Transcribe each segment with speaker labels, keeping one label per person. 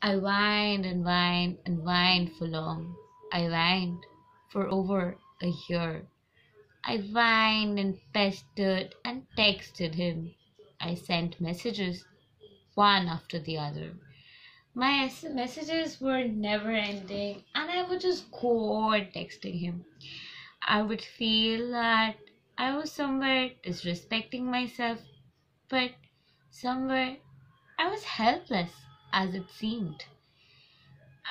Speaker 1: I whined and whined and whined for long. I whined for over a year. I whined and pestered and texted him. I sent messages one after the other. My messages were never ending, and I would just go on texting him. I would feel that I was somewhere disrespecting myself, but somewhere I was helpless as it seemed.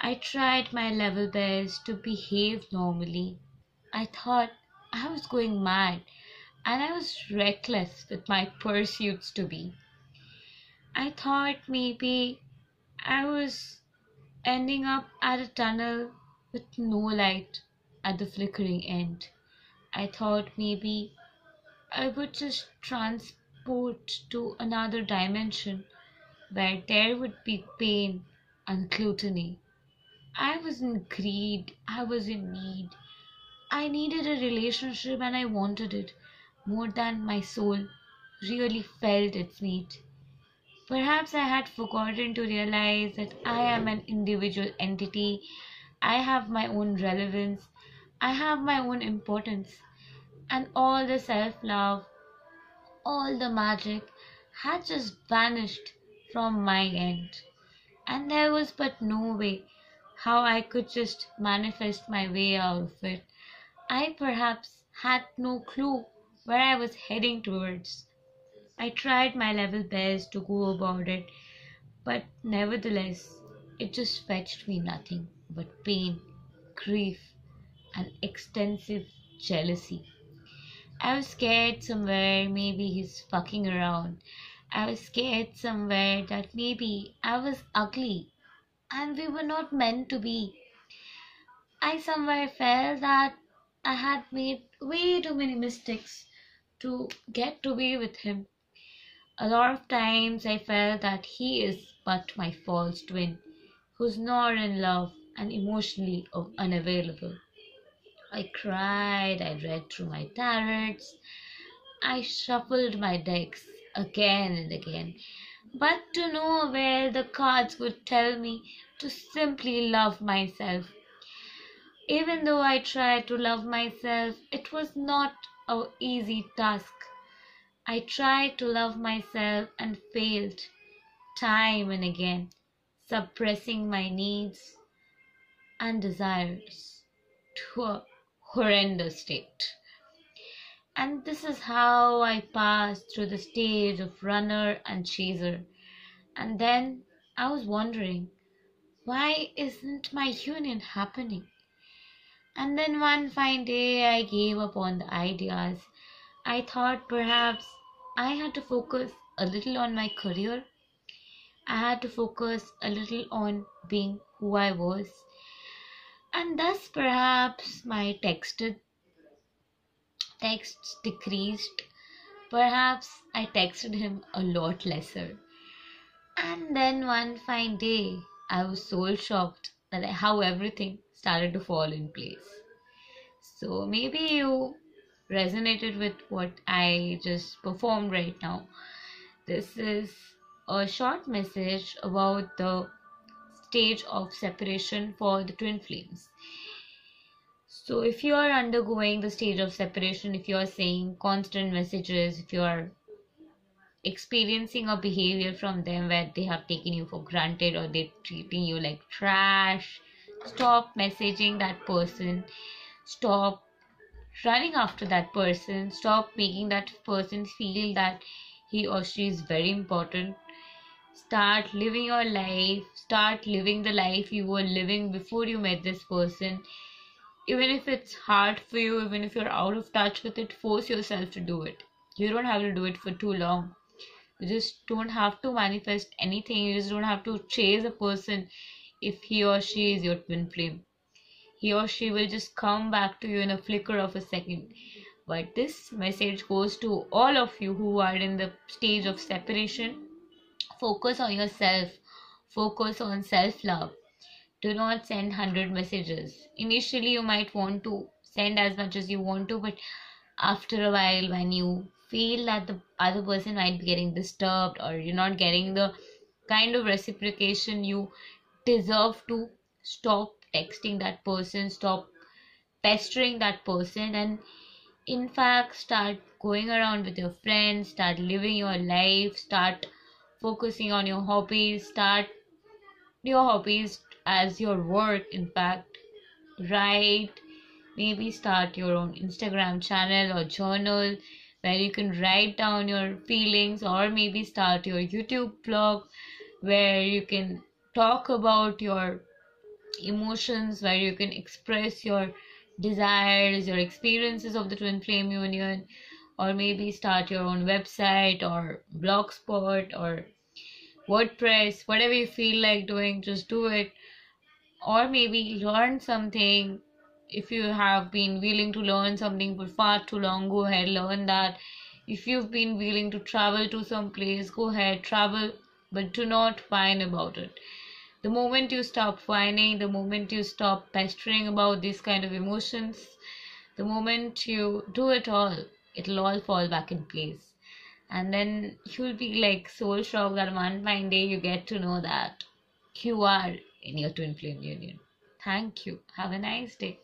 Speaker 1: I tried my level best to behave normally. I thought I was going mad and I was reckless with my pursuits to be. I thought maybe I was ending up at a tunnel with no light at the flickering end. I thought maybe I would just transport to another dimension where there would be pain and gluttony. I was in greed, I was in need. I needed a relationship and I wanted it more than my soul really felt its need. Perhaps I had forgotten to realize that I am an individual entity. I have my own relevance. I have my own importance. And all the self love, all the magic had just vanished from my end. And there was but no way how I could just manifest my way out of it. I perhaps had no clue where I was heading towards. I tried my level best to go about it, but nevertheless, it just fetched me nothing but pain, grief, and extensive jealousy. I was scared somewhere maybe he's fucking around. I was scared somewhere that maybe I was ugly and we were not meant to be. I somewhere felt that I had made way too many mistakes to get to be with him. A lot of times I felt that he is but my false twin, who's not in love and emotionally unavailable. I cried, I read through my tarots, I shuffled my decks again and again, but to no avail. The cards would tell me to simply love myself. Even though I tried to love myself, it was not an easy task. I tried to love myself and failed time and again, suppressing my needs and desires to a horrendous state. And this is how I passed through the stage of runner and chaser. And then I was wondering, why isn't my union happening? And then one fine day I gave up on the ideas. I thought perhaps I had to focus a little on my career. I had to focus a little on being who I was. And thus perhaps my texts decreased. Perhaps I texted him a lot lesser. And then one fine day I was soul shocked that how everything started to fall in place. So maybe you resonated with what I just performed right now. This is a short message about the stage of separation for the twin flames. So if you are undergoing the stage of separation, if you are saying constant messages, if you are experiencing a behavior from them where they have taken you for granted or they're treating you like trash, stop messaging that person. Stop running after that person. Stop making that person feel that he or she is very important. Start living your life. Start living the life you were living before you met this person. Even if it's hard for you, even if you're out of touch with it, force yourself to do it. You don't have to do it for too long. You just don't have to manifest anything. You just don't have to chase a person if he or she is your twin flame. He or she will just come back to you in a flicker of a second. But this message goes to all of you who are in the stage of separation. Focus on yourself. Focus on self-love. Do not send 100 messages. Initially, you might want to send as much as you want to, but after a while, when you feel that the other person might be getting disturbed or you're not getting the kind of reciprocation you deserve to stop texting that person, stop pestering that person, and in fact start going around with your friends, start living your life, start focusing on your hobbies, start your hobbies as your work. In fact, write, maybe start your own Instagram channel or journal where you can write down your feelings, or maybe start your YouTube blog where you can talk about your emotions, where you can express your desires, your experiences of the twin flame union, or maybe start your own website or blogspot or WordPress, whatever you feel like doing, just do it. Or maybe learn something. If you have been willing to learn something for far too long, go ahead, learn that. If you've been willing to travel to some place, go ahead, travel, but do not whine about it. The moment you stop whining, the moment you stop pestering about these kind of emotions, the moment you do it all, it'll all fall back in place. And then you'll be like soul shocked that one fine day you get to know that you are in your twin flame union. Thank you. Have a nice day.